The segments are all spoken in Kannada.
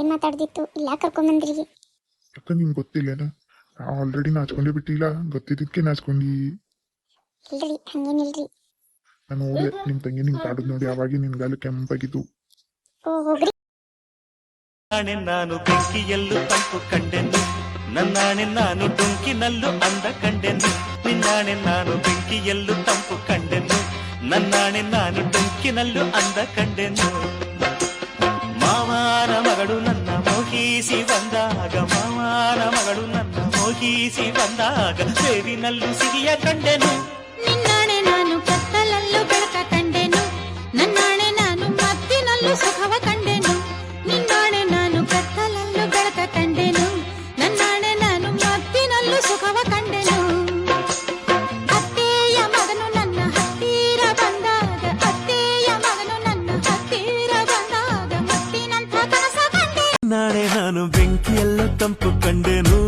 ಏನು ಮಾತಾಡ್ದಿತ್ತು ಇಲ್ಲ ಕರ್ಕೊಂಬಂದ್ರಿ? ಅಕ್ಕ ನಿಂಗೆ ಗೊತ್ತಿಲ್ಲೇನ? ಆಲ್ರೆಡಿ ನಾಚ್ಕೊಂಡೇ ಬಿಟ್ಟಿಲ್ಲ, ಗೊತ್ತಿದ್ದಕ್ಕೆ ನಾಚ್ಕೊಂಡಿ. ಇಲ್ರಿ ಹಂಗೇನಿಲ್ರಿ. ನಾನು ನೋಡಿದೆ ನಿಮ್ಮ ತಂಗಿ ನಿಂಗೆ ಕಾಡದ್ ನೋಡಿ ಅವಾಗೆ ನಿನ್ ಗಾಲು ಕೆಂಪಾಗಿದ್ದು. ಓ ಹೋಗ್ರಿ. ನಾಣೆ ನಾನು ಬೆಂಕಿಯಲ್ಲೂ ತಂಪು ಕಂಡೆನು, ನನ್ನಾಣೆ ನಾನು ಡೊಂಕಿನಲ್ಲೂ ಅಂದ ಕಂಡೆನು. ನಿನ್ನಾಣೆ ನಾನು ಬೆಂಕಿಯಲ್ಲೂ ತಂಪು ಕಂಡೆನು, ನನ್ನಾಣೆ ನಾನು ಡೊಂಕಿನಲ್ಲೂ ಅಂದ ಕಂಡೆನು. ಮಾವನ ಮಗಳು ನನ್ನ ಮೋಹಿಸಿ ಬಂದಾಗ, ಮಾವನ ಮಗಳು ನನ್ನ ಮೋಹಿಸಿ ಬಂದಾಗ, ಬೇವಿನಲ್ಲೂ ಸಿಹಿಯ ಕಂಡೆನು. ನಿನ್ನಾಣೆ ನಾನು ಕತ್ತಲಲ್ಲೂ ಬೆಳಕ ಕಂಡೆನು, ನನ್ನಾಣೆ ನಾನು ಮತ್ತಿನಲ್ಲೂ ಸುಖವ ಕಂಡೆನು. ನಿನ್ನಾಣೆ ನಾನು ಕತ್ತಲಲ್ಲೂ ಬೆಳಕ ಕಂಡೆನು, ನನ್ನಾಣೆ ನಾನು ಮತ್ತಿನಲ್ಲೂ ಸುಖವ ಕಂಡೆನು. ಅತ್ತೆಯ ಮಗನು ನನ್ನ ಹತ್ತಿರ ಬಂದಾಗ, ಅತ್ತೆಯ ಮಗನು ನನ್ನ ಹತ್ತಿರ ಬಂದಾಗ, ಮತ್ತಿನಂಥ ಕನಸ ಕಂಡೆ. ನಾಣೆ ನಾನು ಬೆಂಕಿಯಲ್ಲೂ ತಂಪು ಕಂಡೆನು,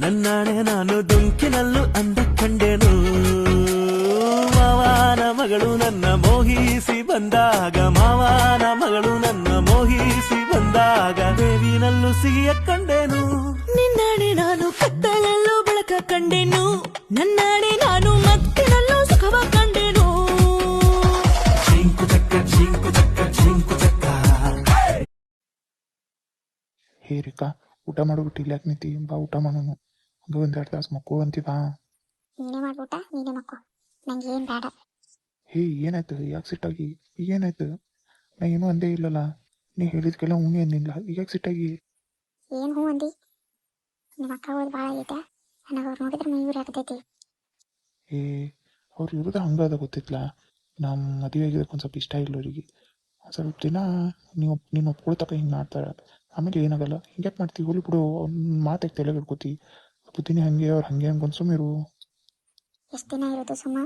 ನನ್ನಾಣೆ ನಾನು ಡೊಂಕಿನಲ್ಲೂ ಅಂದ ಕಂಡೆನು. ಮಾವನ ಮಗಳು ನನ್ನ ಮೋಹಿಸಿ ಬಂದಾಗ, ಮಾವನ ಮಗಳು ನನ್ನ ಮೋಹಿಸಿ ಬಂದಾಗ, ಬೇವಿನಲ್ಲೂ ಸಿಹಿಯ ಕಂಡೆನು. ನಿನ್ನಾಣೆ ನಾನು ಕತ್ತಲಲ್ಲೂ ಬೆಳಕ ಕಂಡೆನು, ನನ್ನಾಣೆ ನಾನು ಮತ್ತಿನಲ್ಲೂ ಸುಖವ ಕಂಡೆನು. ಜಿಂಕು ಚಕ್ಕ ಜಿಂಕು ಚಕ್ಕ ಜಿಂಕು ಚಕ್ಕ. ಹೇ ರೇಖಾ, ಊಟ ಮಾಡ್ಬಿಟ್ಟಿಲ್ಲ ಯಾಕೆ ನಿಂತಿ? ಬಾ ಊಟ ಮಾಡೋಣ. ಹಂಗೆ ಒಂದೆರಡು ತಾಸು ಮಕ್ಕಳು ಅಂತೀವಾ? ನೀನೇ ಮಾಡ್ಬಿಟ್ಟ ನೀನೇ ಮಕ್ಕೋ, ನಂಗೆ ಏನು ಬೇಡ. ಹೇ ಏನಾಯ್ತು? ಯಾಕೆ ಸಿಟ್ಟಾಗಿ? ಏನಾಯ್ತು? ನಾ ಏನೂ ಅಂದೇ ಇಲ್ಲಲ್ಲ, ನೀ ಹೇಳಿದ್ಕೆಲ್ಲ ಹೂನೇ ಅಂದಿಲ್ಲ, ಈಗ ಯಾಕೆ ಸಿಟ್ಟಾಗಿ? ಏನು ಹ್ಞೂ ಅಂದಿ? ನಿಮ್ಮ ಅಕ್ಕ ಹೋದ್ ಭಾಳ ಆಗೈತೆ, ನನಗೆ ಅವ್ರು ನೋಡಿದ್ರೆ ಮೈ ಊರು ಹಾಕ್ತೈತಿ. ಏ ಅವ್ರು ಇರೋದು ಹಂಗದ ಗೊತ್ತಿತ್ಲ, ನಮ್ಮ ಮದುವೆ ಆಗಿದ್ದಕ್ಕೆ ಒಂದು ಸ್ವಲ್ಪ ಇಷ್ಟ ಇಲ್ಲ ಅವರಿಗೆ. ಸ್ವಲ್ಪ ದಿನ ನೀನು ಒಪ್ಕೊಳ್ತಕ್ಕ ಹಿಂಗೆ ಮಾಡ್ತಾರೆ, ಆಮೇಲೆ ಏನಾಗಲ್ಲ. ಹಿಂಗ್ಯಾಕೆ ಮಾಡ್ತೀವಿ? ಹೋಲಿ ಬಿಡು, ಅವ್ನ ಮಾತಾಗಿ ತಲೆ ಹಿಡ್ಕೋತಿ. ಬುದ್ಧಿನಿ ಹಂಗೆ, ಅವ್ರು ಹಂಗೆ ಅನ್ಕೊಂಡು ಸುಮ್ಮಿರು. ಎಷ್ಟು ದಿನ ಇರೋದು ಸುಮ್ಮ,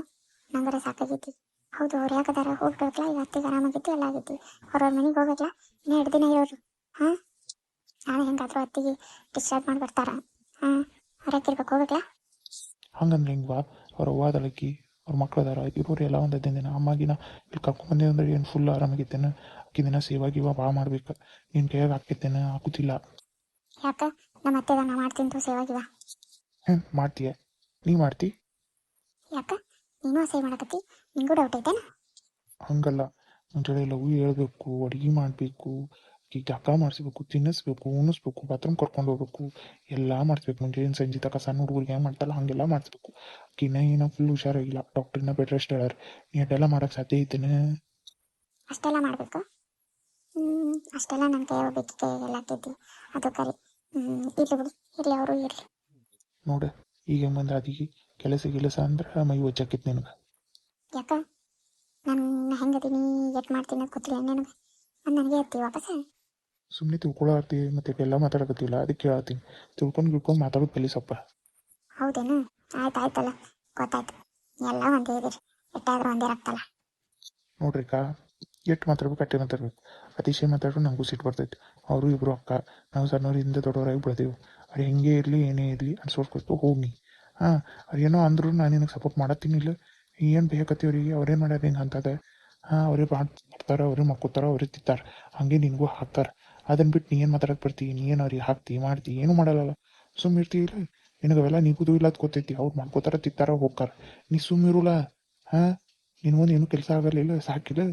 ನಂಗರ ಸಾಕಾಗೈತಿ. ಹೌದು ಅವ್ರು ಯಾಕದಾರ ಹೋಗ್ಬೇಕಲ್ಲ, ಈಗ ಅತ್ತಿಗೆ ಆರಾಮಾಗಿತ್ತು ಎಲ್ಲ ಆಗಿತ್ತು. ಅವ್ರವ್ರ ಮನೆಗೆ ಹೋಗ್ಬೇಕಲ್ಲ, ಇನ್ನೂ 2 ದಿನ ಇರೋರು. ಹಾಂ ನಾಳೆ ಹೆಂಗಾದ್ರೂ ಅತ್ತಿಗೆ ಡಿಸ್ಚಾರ್ಜ್ ಮಾಡಿ ಬರ್ತಾರ. ಹಾಂ ಅವ್ರು ಯಾಕಿರ್ಬೇಕು ಹೋಗ್ಬೇಕಲ್ಲ? ಹಂಗಂದ್ರೆ ಹಿಂಗೆ ಬಾ, ಅವ್ರ ಅವ್ವ ಅದಳಕ್ಕಿ, ಅವ್ರ ಮಕ್ಳು ಅದಾರ, ಇರೋರು ಎಲ್ಲ ಒಂದು 15 ದಿನ. ಅಮ್ಮಾಗಿನ ಇಲ್ಲಿ ಕರ್ಕೊಂಬಂದೆ ಅಂದ್ರೆ ಏನು ಫುಲ್ ಆರಾಮಾಗಿತ್ತೇನೆ? ಅಕ್ಕಿ ದಿನ ಸೇವಾಗಿವ ಭಾಳ ಮಾಡ್ಬೇಕು, ನಿನ್ನ ಕೈಯಾಗ ಹಾಕಿತ್ತೇನೆ? ಹಾಕುತ್ತಿಲ್ಲ. ಯಾಕೆ ನಮ್ಮ ಅತ್ತೆಗ ನಾ ಮಾಡ್ತೀನಿ ಸೇವಾಗಿವ? ಮಾಡ್ತೀಯ? ನೀ ಮಾಡ್ತಿ? ಯಾಕೆ ನೀನು ಸೇವ್ ಮಾಡಕತ್ತಿ? ನಿಂಗೂ ಡೌಟ್ ಐತೇನ? ಹಂಗಲ್ಲ, ಮುಂಚೆಲ್ಲ ಲವ್ ಹೇಳ್ಬೇಕು, ಅಡುಗೆ ಮಾಡಬೇಕು, ಈಗ ಜಕ ಮಾಡಿಸ್ಬೇಕು, ತಿನ್ನಿಸ್ಬೇಕು, ಉಣಿಸ್ಬೇಕು, ಬಾತ್ರೂಮ್ ಕರ್ಕೊಂಡು ಹೋಗ್ಬೇಕು, ಎಲ್ಲ ಮಾಡಿಸ್ಬೇಕು. ಮುಂಜಾನೆ ಸಂಜೆ ತಕ ಸಣ್ಣ ಹುಡುಗರಿಗೆ ಹೆಂಗೆ ಮಾಡ್ತಾರಲ್ಲ ಹಂಗೆಲ್ಲ ಮಾಡಿಸ್ಬೇಕು. ಏನೋ ಫುಲ್ ಹುಷಾರಾಗಿಲ್ಲ, ಡಾಕ್ಟ್ರಿನ ಬೆಡ್ ರೆಸ್ಟ್ ಹೇಳಾರ. ನೀ ಅದೆಲ್ಲ ಮಾಡೋಕ್ಕೆ ಸಾಧ್ಯ ಐತೇನೆ? ಅಷ್ಟೆಲ್ಲ ಮಾಡಬೇಕು? ಅಷ್ಟೆಲ್ಲ ನನ್ನ ಕೈ ಹೋಗ್ಬೇಕು, ಕೈಗೆಲ್ಲ ಆಗ್ತೈತಿ. ಅದು ಕರಿ. ಇರ್ಲಿ ಬಿಡು, ಇರಲಿ ಅವರು ಇರಲಿ. ನೋಡು ಈಗ ಹೆಂಗೆ ಬಂದ್ರೆ ಅದೀಗ ಕೆಲಸ ಅಂದ್ರೆ ಮೈ ಒಚ್ಚಾಕಿತ್ತು ನಿನಗೆ. ಯಾಕ ನಾನು ಹೆಂಗದೀನಿ ಎಟ್ ಮಾಡ್ತೀನಿ ಅಂತ ಗೊತ್ತಿಲ್ಲ ನಿನಗೆ? ಅದು ನನಗೆ ಎತ್ತಿ ವಾಪಸ್. ಸುಮ್ಮನೆ ತಿಳ್ಕೊಳತ್ತಿ ಮತ್ತೆ ಎಲ್ಲ ಮಾತಾಡಕತ್ತಿಲ್ಲ, ಅದಕ್ಕೆ ಕೇಳತ್ತೀನಿ. ತಿಳ್ಕೊಂಡು ಮಾತಾಡೋದು ಕಲಿ ಸ್ವಲ್ಪ. ಹೌದೇನು? ಆಯ್ತಲ್ಲ, ಗೊತ್ತಾಯ್ತು. ಎಲ್ಲ ಒಂದೇ ಇದೀರಿ, ಎಟ್ಟಾದ್ರೂ ಒಂದೇ ರಕ್ತಲ್ಲ. ನೋಡ್ರಿಕಾ, ಎಷ್ಟು ಮಾತಾಡ್ಬೇಕು ಅಟ್ಟೆ ಮಾತಾಡ್ಬೇಕು. ಅತಿಶಯ ಮಾತಾಡ್ರು ನಮಗೂ ಸಿಟ್ಟು ಬರ್ತೈತಿ. ಅವರು ಇಬ್ಬರು ಅಕ್ಕ, ನಾವು ಸಣ್ಣವರಿಂದ ದೊಡ್ಡವರಾಗಿ ಬೆಳೆದೆವು. ಅವ್ರು ಹೆಂಗೆ ಇರಲಿ ಏನೇ ಇರಲಿ ಅನ್ಸೋಡ್ಕೊಟ್ಟು ಹೋಗಿ. ಹಾಂ ಅವ್ರು ಏನೋ ಅಂದ್ರು ನಾನು ನಿನಗೆ ಸಪೋರ್ಟ್ ಮಾಡತ್ತೀನಿ. ಇಲ್ಲ ಏನು ಬೇಕತ್ತಿ ಅವರಿಗೆ? ಅವ್ರೇನು ಮಾಡ್ಯಾರ ಹಿಂಗೆ ಅಂತದೆ? ಹಾಂ ಅವರೇ ಮಾಡ್ತಾರೆ, ಅವರೇ ಮಕ್ಕೋತಾರೆ, ಅವರೇ ತಿಂತಾರೆ, ಹಾಗೆ ನಿನಗೂ ಹಾಕ್ತಾರೆ. ಅದನ್ನು ಬಿಟ್ಟು ನೀ ಏನು ಮಾತಾಡಕ್ಕೆ ಬರ್ತೀವಿ? ನೀ ಏನು ಅವ್ರಿಗೆ ಹಾಕ್ತಿ ಮಾಡ್ತಿ? ಏನೂ ಮಾಡಲ್ಲ, ಸುಮ್ಮ ಇರ್ತೀವಿ. ಇಲ್ಲ ನಿನಗೆ ಅವೆಲ್ಲ ನಿಗೋದು ಇಲ್ಲ ಅದು ಗೊತ್ತೈತಿ. ಅವ್ರು ಮಾಡ್ಕೋತಾರೆ, ತಿಂತಾರೆ, ಹೋಗ್ತಾರೆ. ನೀ ಸುಮ್ಮಿರಲ್ಲ. ಹಾಂ ನಿನಗೊಂದು ಏನೂ ಕೆಲಸ ಆಗಲಿಲ್ಲ, ಸಾಕಿಲ್ಲ.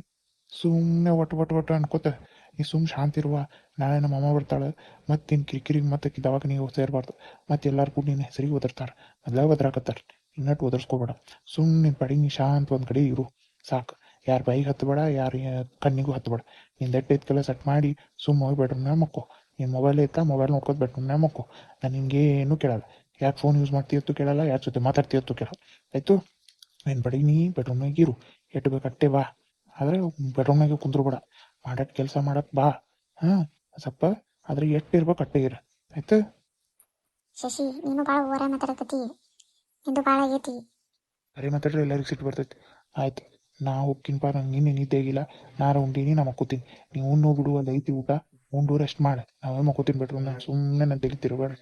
ಸುಮ್ಮನೆ ಒಟ್ಟು ಅನ್ಕೋತ ನೀ ಸುಮ್ಮನೆ ಶಾಂತಿ ಇರುವ. ನಾಳೆ ನಮ್ಮ ಅಮ್ಮ ಬರ್ತಾಳೆ, ಮತ್ತೆ ನಿನ್ನ ಕಿರಿಕಿರಿಗೆ ಮತ್ತೆ ದವಾಖಾನೆಗೆ ಸೇರಬಾರ್ದು. ಮತ್ತೆ ಎಲ್ಲರೂ ಕೂಡ ನಿನ್ನ ಹೆಸರಿಗೆ ಒದರ್ತಾರೆ, ಮೊದಲಾಗ ಒದರಾಕತ್ತಾರೆ. ಇನ್ನಟ್ಟು ಒದರ್ಸ್ಕೋಬೇಡ. ಸುಮ್ಮನೆ ನಿನ್ನ ಪಡಿ ನೀ ಶಾಂತ ಒಂದು ಕಡೆ ಇರು ಸಾಕು. ಯಾರು ಬಾಯಿಗೆ ಹತ್ತಬೇಡ, ಯಾರು ಕಣ್ಣಿಗೂ ಹತ್ತಬೇಡ. ನಿಂದು ಎಟ್ಟೈತ್ಕೆಲ್ಲ ಸೆಟ್ ಮಾಡಿ ಸುಮ್ಮ ಹೋಗಿ ಬೆಡ್ರೂಮ್ನಾಗ ಮಕ್ಕೋ. ನಿನ್ನ ಮೊಬೈಲ್ ಐತಾ, ಮೊಬೈಲ್ ನೋಡ್ಕೋತ ಬೆಡ್ರೂಮ್ನಾಗ ಮಕ್ಕೋ. ನಾನು ನಿನಗೇನು ಕೇಳಲ್ಲ. ಯಾಕೆ ಫೋನ್ ಯೂಸ್ ಮಾಡ್ತೀಯತ್ತು ಕೇಳಲ್ಲ, ಯಾರ ಜೊತೆ ಮಾತಾಡ್ತೀಯತ್ತು ಕೇಳಲ್ಲ. ಆಯಿತು? ನಿನ್ನ ಪಡಿ ನೀ ಬೆಡ್ರೂಮ್ನಾಗ ಇರು, ಎಟ್ಟು ಬೇಕು ಅಟ್ಟೆ ಬಾ. ಆದರೆ ಬೆಡ್ರೂಮ್ನಾಗೆ ಕುಂದ್ರಬೇಡ, ಮಾಡಕ್ಕೆ ಕೆಲಸ ಮಾಡಕ್ಕೆ ಬಾ. ಹಾಂ ಸ್ವಲ್ಪ ಆದರೆ ಎಷ್ಟು ಇರ್ಬೇಕು ಅಟ್ಟೆ ಇರ. ಆಯ್ತು? ಶಶಿ ನೀನು ಭಾಳ ಓವರ ಮಾತಾಡಕತ್ತಿ, ನಿಂದು ಭಾಳ ಆಗೈತಿ. ಬರೀ ಮಾತಾಡ್ರೆ ಎಲ್ಲರಿಗೂ ಸಿಟ್ಟು ಬರ್ತೈತಿ. ಆಯ್ತು ನಾ ಹೋಗ್ತೀನಿಪ್ಪ, ನಂಗೆ ನೀನು ನಿದ್ದೆ ಆಗಿಲ್ಲ. ನಾರು ಉಂಡೀನಿ, ನಾ ಮಕ್ಕೋತೀನಿ. ನೀವು ಉಣ್ಣು ಬಿಡು, ಅಲ್ಲಿ ಐತಿ ಊಟ, ಉಂಡು ರೆಸ್ಟ್ ಮಾಡಿ. ನಾವೇ ಮಕ್ಕೋತೀನಿ ಬೆಡ್ರೂಮ್. ನಾನು ಸುಮ್ಮನೆ ನಾನು ತೆಲಿ ತಿರುಗಬೇಡ,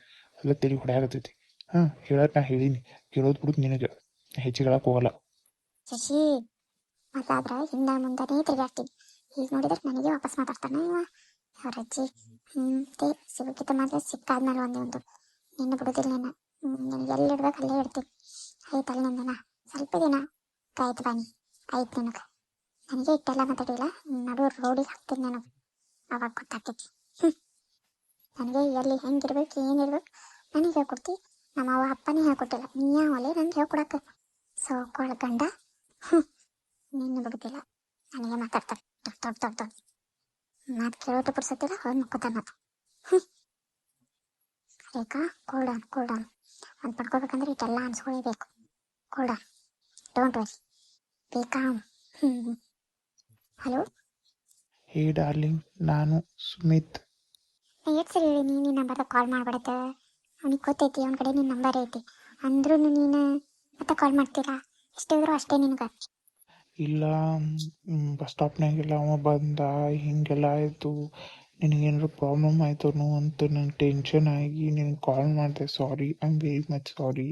ಎಲ್ಲ ತೆಲಿ ಹೊಡೆಯಾಗತ್ತೈತಿ. ಹಾಂ ಹೇಳಕ್ಕೆ ನಾ ಹೇಳೀನಿ, ಕೇಳೋದು ಬಿಡುದು ನಿನಗೆ, ಹೆಚ್ಚಿಗೆ ಹೇಳಕ್ಕೆ ಹೋಗಲ್ಲ. ಶಶಿ ಮೊದಲಾದ್ರೆ ಹಿಂದೆ ಮುಂದೆನೇ ತಿರುಗಾಡ್ತೀನಿ, ಈಗ ನೋಡಿದ್ರೆ ನನಗೆ ವಾಪಸ್ ಮಾತಾಡ್ತಾನೆ ಇವ ಅವ್ರ ಅಜ್ಜಿ. ಸಿಗೋಕ್ಕಿಂತ ಮೊದಲು ಸಿಕ್ಕಾದ್ಮೇಲೆ ಒಂದು ನಿನ್ನ ಬಿಡೋದಿಲ್ಲ ನಿನ್ನ. ನಿನಗೆ ಎಲ್ಲಿ ಇಡ್ಬೇಕು ಅಲ್ಲೇ ಇಡ್ತೀನಿ. ಆಯ್ತಲ್ಲ ನಂದನ ಸ್ವಲ್ಪ ದಿನ ಕಾಯ್ತು ಬನ್ನಿ. ಆಯ್ತು ನಿನಗೆ ನನಗೆ ಇಟ್ಟೆಲ್ಲ ಮಾತಾಡಿಲ್ಲ, ನಡು ರೋಡಿಗೆ ಹಾಕ್ತೀನಿ ನನಗೆ, ಅವಾಗ ಗೊತ್ತಾಗ್ತೈತಿ. ನನಗೆ ಎಲ್ಲಿ ಹೆಂಗಿರ್ಬೇಕು ಏನಿರ್ಬೇಕು ನನಗೆ ಹೇಳ್ಕೊಡ್ತಿ. ನಮ್ಮ ಅವ್ವ ಅಪ್ಪನೇ ಹೇಳ್ಕೊಟ್ಟಿಲ್ಲ, ನೀ ಯಾವಲ್ಲೇ ನಂಗೆ ಹೇಳ್ಕೊಡಕ್ಕೆ ಸೋಕೊಳ ಗಂಡ. ನಿನ್ನ ಬಿಡುತ್ತಿಲ್ಲ, ನನಗೆ ಮಾತಾಡ್ತಾರೆ ದೊಡ್ಡ ಮಾತು ಕೇಳೋದು ಬಿಡ್ಸತ್ತಿಲ್ಲ, ಅವ್ರು ಮುಕ್ಕೋತ ಮಾತು. ರೇಖಾ ಕೂಲ್ ಡೌನ್ ಒಂದು ಪಡ್ಕೋಬೇಕಂದ್ರೆ ಇಟ್ಟೆಲ್ಲ ಅನ್ಸ್ಕೊಳ್ಳೇಬೇಕು. ಕೂಲ್ ಡೌನ್, ಡೋಂಟ್ ವರಿ, ಬೇಕಾ. ಹಲೋ, ಹೇ ಡಾರ್ಲಿಂಗ್, ನಾನು ಸುಮಿತ್. ಎಷ್ಟು ಸರಿ ಹೇಳಿ ನೀನು ನಂಬರ್ದಾಗ ಕಾಲ್ ಮಾಡ್ಬಿಡತ್ತೆ. ಅವನಿಗೆ ಗೊತ್ತೈತಿ ಅವನ ಕಡೆ ನಿನ್ನ ನಂಬರ್ ಐತಿ, ಅಂದ್ರೂ ನೀನು ಮತ್ತೆ ಕಾಲ್ ಮಾಡ್ತೀರಾ? ಎಷ್ಟಿದ್ರು ಅಷ್ಟೇ ನಿನಗೆ. ಇಲ್ಲ, ಬಸ್ ಸ್ಟಾಪ್ನಾಗೆಲ್ಲ ಅವ ಬಂದ, ಹಿಂಗೆಲ್ಲ ಆಯಿತು, ನಿನಗೇನಾದ್ರು ಪ್ರಾಬ್ಲಮ್ ಆಯ್ತನು ಅಂತ ನಂಗೆ ಟೆನ್ಷನ್ ಆಗಿ ನಿನಗೆ ಕಾಲ್ ಮಾಡಿದೆ. Sorry, I am very much sorry.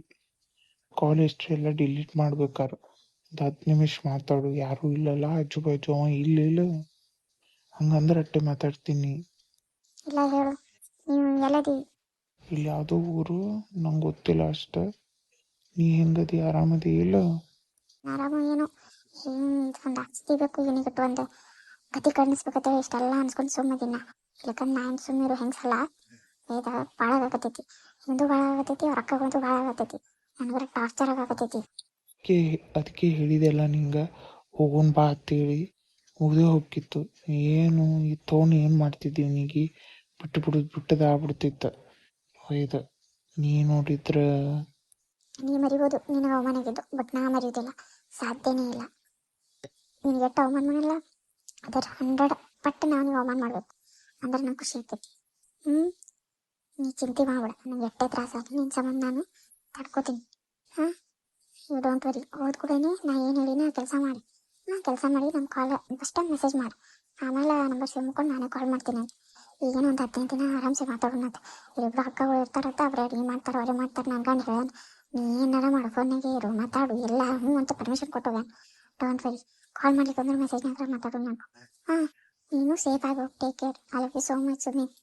Call history ಎಲ್ಲ ಡಿಲೀಟ್ ಮಾಡ್ಬೇಕಾರೆ ಒಂದು 10 ನಿಮಿಷ ಮಾತಾಡು, ಯಾರೂ ಇಲ್ಲಲ್ಲ ಆಜು ಬಾಜು, ಅವ ಇಲ್ಲ ಹಂಗಂದ್ರೆ ಅಟ್ಟೆ ಮಾತಾಡ್ತೀನಿ. ಇಲ್ಲ ಹೇಳು, ನೀವು ಎಲ್ಲದಿ? ಇಲ್ಲಿ ಯಾವುದೋ ಊರು, ನಂಗೆ ಗೊತ್ತಿಲ್ಲ ಅಷ್ಟೆ. ನೀ ಹೆಂಗದಿ, ಆರಾಮದಿ ಇಲ್ಲ? ಆರಾಮ ಏನು ಒಂದು ಆಸ್ತಿ ಬೇಕು ಇವನಿಗಿಟ್ಟು ಒಂದು ಗತಿ ಕಣ್ಣಿಸ್ಬೇಕಂತ ಇಷ್ಟೆಲ್ಲ ಅನ್ಸ್ಕೊಂಡು ಸುಮ್ಮದಿನ. ಇಲ್ಲಕಂದ್ರೆ ನಾನು ಸುಮ್ಮನಿರು ಹೆಂಗ್ಸಲ್ಲ, ಇದು ಭಾಳ ಆಗತೈತಿ. ಹಿಂದೂ ಭಾಳ ಆಗತೈತಿ, ಅವ್ರ ಅಕ್ಕಗಂತೂ ಭಾಳ ಆಗತೈತಿ, ನನಗರ ಟಾರ್ಚರ್ ಆಗತೈತಿ. ಅದಕ್ಕೆ ಹೇಳಿದೆಲ್ಲ ನಿಂಗೆ ಹೋಗೋಣ ಬಾ ಅಂತೇಳಿ. ಮುಗ್ದೇ ಹೋಗಿತ್ತು. ಏನು ಈ ತೊಗೊಂಡು ಏನು ಮಾಡ್ತಿದ್ದೀವಿ, ನೀಗಿ ಬಿಟ್ಟದಾಗ್ಬಿಡ್ತಿತ್ತು. ಇದು ನೀ ನೋಡಿದ್ರೆ ನೀ ಮರಿಬೋದು, ನಿನಗೆ ಅವಮಾನಾಗಿದ್ದು, ಬಟ್ ನಾ ಮರೆಯೋದಿಲ್ಲ, ಸಾಧ್ಯನೇ ಇಲ್ಲ. ನಿನಗೆ ಎಷ್ಟು ಅವಮಾನ ಮಾಡಲ್ಲ ಅದರ 100 ಪಟ್ಟು ನಾವು ನೀವು ಅವಮಾನ ಮಾಡಬೇಕು, ಅಂದ್ರೆ ನಂಗೆ ಖುಷಿ ಆಗ್ತೈತಿ. ನೀ ಚಿಂತೆ ಮಾಡ್ಬೇಡ, ನನಗೆ ಎಷ್ಟೇ ತ್ರಾಸ ಆಗಲಿ ನಿನ್ನ ಸಂಬಂಧ ನಾನು ತಡ್ಕೋತೀನಿ. You don't worry. ಹೋದ ಕೂಡನೇ ನಾ ಏನು ಹೇಳಿನ ಕೆಲಸ ಮಾಡಿ, ನಮ್ಮ ಕಾಲ್ ಫಸ್ಟ್ ಟೈಮ್ ಮೆಸೇಜ್ ಮಾಡಿ, ಆಮೇಲೆ ನಂಬರ್ ಸೇವ್ ಮಾಡ್ಕೊಂಡು ನಾನೇ ಕಾಲ್ ಮಾಡ್ತೀನಿ ಅಂತ. ಈಗೇನೋ ಒಂದು 15 ದಿನ ಆರಾಮ್ಸೆ ಮಾತಾಡೋಣ ಅಂತ. ಇಬ್ಬರು ಅಕ್ಕಗಳು ಇರ್ತಾರಂತ, ಅವ್ರು ಅಡುಗೆ ಮಾಡ್ತಾರೆ, ಅವರೇ ಮಾಡ್ತಾರೆ, ನನ್ನ ಗಂಡ ಹೇಳ ನೀ ಏನಾರ ಮಾಡು, ಫೋನ್ನಾಗೆ ಇರು, ಮಾತಾಡು, ಎಲ್ಲ ಅಂತ ಪರ್ಮಿಷನ್ ಕೊಟ್ಟೋಗ್ಯಾನ. ಡೋಂಟ್ ವರಿ, ಕಾಲ್ ಮಾಡ್ಲಿಕ್ಕೆ ಅಂದ್ರೆ ಮೆಸೇಜ್ನಾಗ ಮಾತಾಡೋಣ ನಾನು. ನೀನು ಸೇಫ್ ಆಗಿ ಹೋಗಿ, take care. I love you so much Sumit.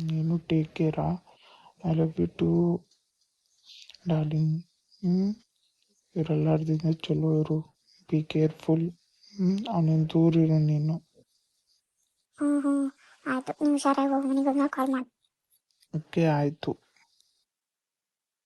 ನೀನು ಟೇಕ್ ಕೇರಾ. I love you too darling. ಇವರೆಲ್ಲಾರ್ದಿಂದ ಚಲೋ ಇರು, ಬಿ ಕೇರ್ಫುಲ್. ಅವನಿಂದ ದೂರ ಇರು ನೀನು. ಆಯಿತು, ನೀವು ಹುಷಾರಾಗಿ ಹೋಗಿ, ಮನೆಗೆ ಹೋಗಿ ಕಾಲ್ ಮಾಡಿ. ಓಕೆ, ಆಯಿತು.